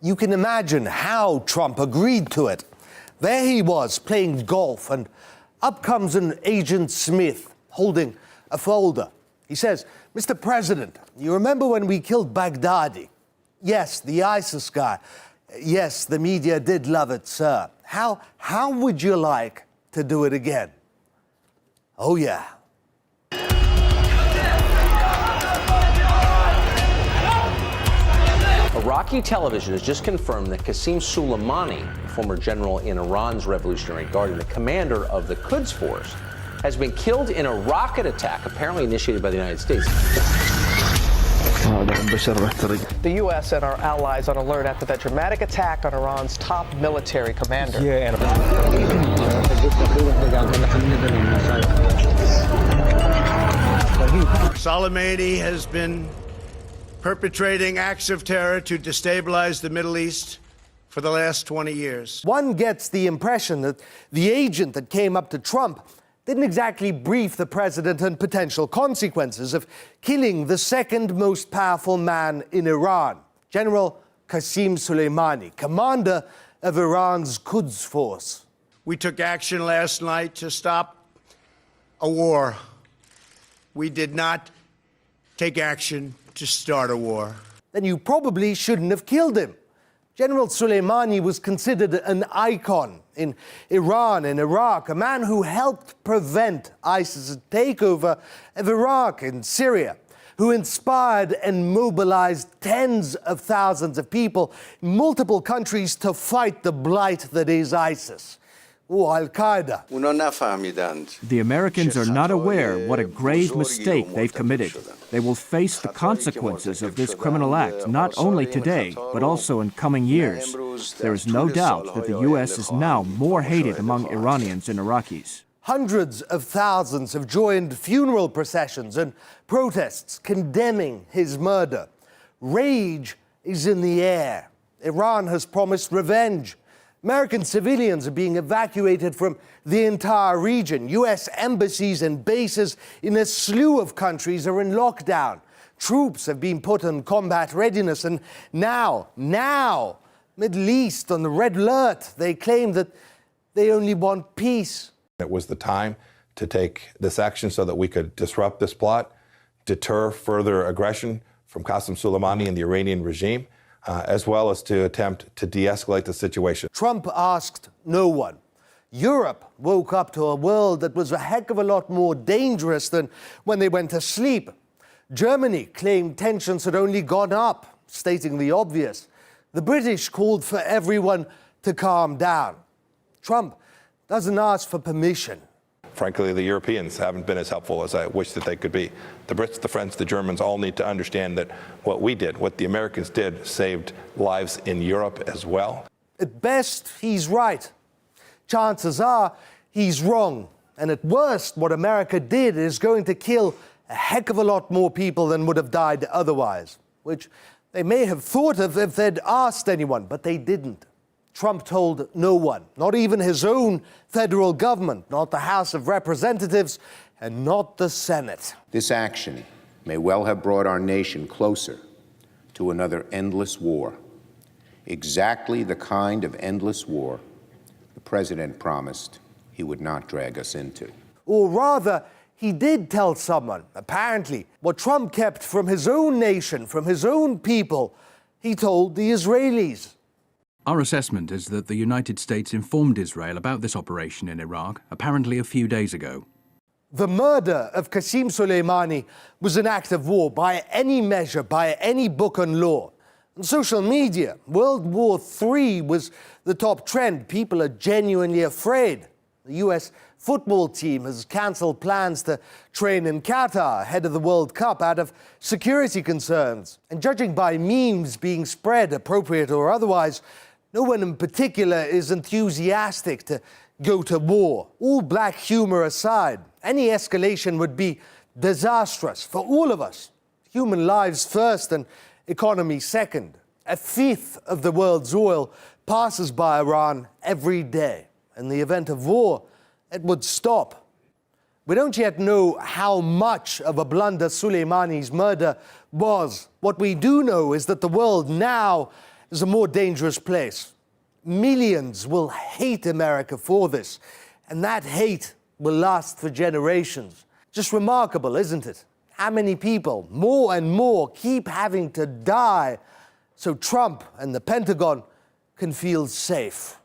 You can imagine how Trump agreed to it. There he was playing golf, and up comes an Agent Smith holding a folder. He says, "Mr. President, you remember when we killed Baghdadi? Yes, the ISIS guy. Yes, the media did love it, sir. How would you like to do it again?" Oh, yeah. Iraqi television has just confirmed that Qasem Soleimani, a former general in Iran's Revolutionary Guard and the commander of the Quds Force, has been killed in a rocket attack apparently initiated by the United States. The U.S. and our allies on alert after that dramatic attack on Iran's top military commander. Soleimani has been perpetrating acts of terror to destabilize the Middle East for the last 20 years. One gets the impression that the agent that came up to Trump didn't exactly brief the president on potential consequences of killing the second most powerful man in Iran, General Qasem Soleimani, commander of Iran's Quds Force. We took action last night to stop a war. We did not take action to start a war. Then you probably shouldn't have killed him. General Soleimani was considered an icon in Iran and Iraq, a man who helped prevent ISIS's takeover of Iraq and Syria, who inspired and mobilized tens of thousands of people in multiple countries to fight the blight that is ISIS. Al-Qaeda. The Americans are not aware what a grave mistake they've committed. They will face the consequences of this criminal act, not only today, but also in coming years. There is no doubt that the U.S. is now more hated among Iranians and Iraqis. Hundreds of thousands have joined funeral processions and protests condemning his murder. Rage is in the air. Iran has promised revenge. American civilians are being evacuated from the entire region. U.S. embassies and bases in a slew of countries are in lockdown. Troops have been put on combat readiness, and now, Middle East on the red alert. They claim that they only want peace. It was the time to take this action so that we could disrupt this plot, deter further aggression from Qasem Soleimani and the Iranian regime, as well as to attempt to de-escalate the situation. Trump asked no one. Europe woke up to a world that was a heck of a lot more dangerous than when they went to sleep. Germany claimed tensions had only gone up, stating the obvious. The British called for everyone to calm down. Trump doesn't ask for permission. Frankly, the Europeans haven't been as helpful as I wish that they could be. The Brits, the French, the Germans all need to understand that what we did, what the Americans did, saved lives in Europe as well. At best, he's right. Chances are he's wrong. And at worst, what America did is going to kill a heck of a lot more people than would have died otherwise, which they may have thought of if they'd asked anyone, but they didn't. Trump told no one, not even his own federal government, not the House of Representatives, and not the Senate. This action may well have brought our nation closer to another endless war. Exactly the kind of endless war the president promised he would not drag us into. Or rather, he did tell someone, apparently, what Trump kept from his own nation, from his own people. He told the Israelis. Our assessment is that the United States informed Israel about this operation in Iraq, apparently a few days ago. The murder of Qasem Soleimani was an act of war by any measure, by any book on law. On social media, World War III was the top trend. People are genuinely afraid. The U.S. football team has cancelled plans to train in Qatar ahead of the World Cup out of security concerns. And judging by memes being spread, appropriate or otherwise, no one in particular is enthusiastic to go to war. All black humor aside, any escalation would be disastrous for all of us. Human lives first and economy second. A fifth of the world's oil passes by Iran every day. In the event of war, it would stop. We don't yet know how much of a blunder Soleimani's murder was. What we do know is that the world now is a more dangerous place. Millions will hate America for this, and that hate will last for generations. Just remarkable, isn't it? How many people, more and more, keep having to die so Trump and the Pentagon can feel safe.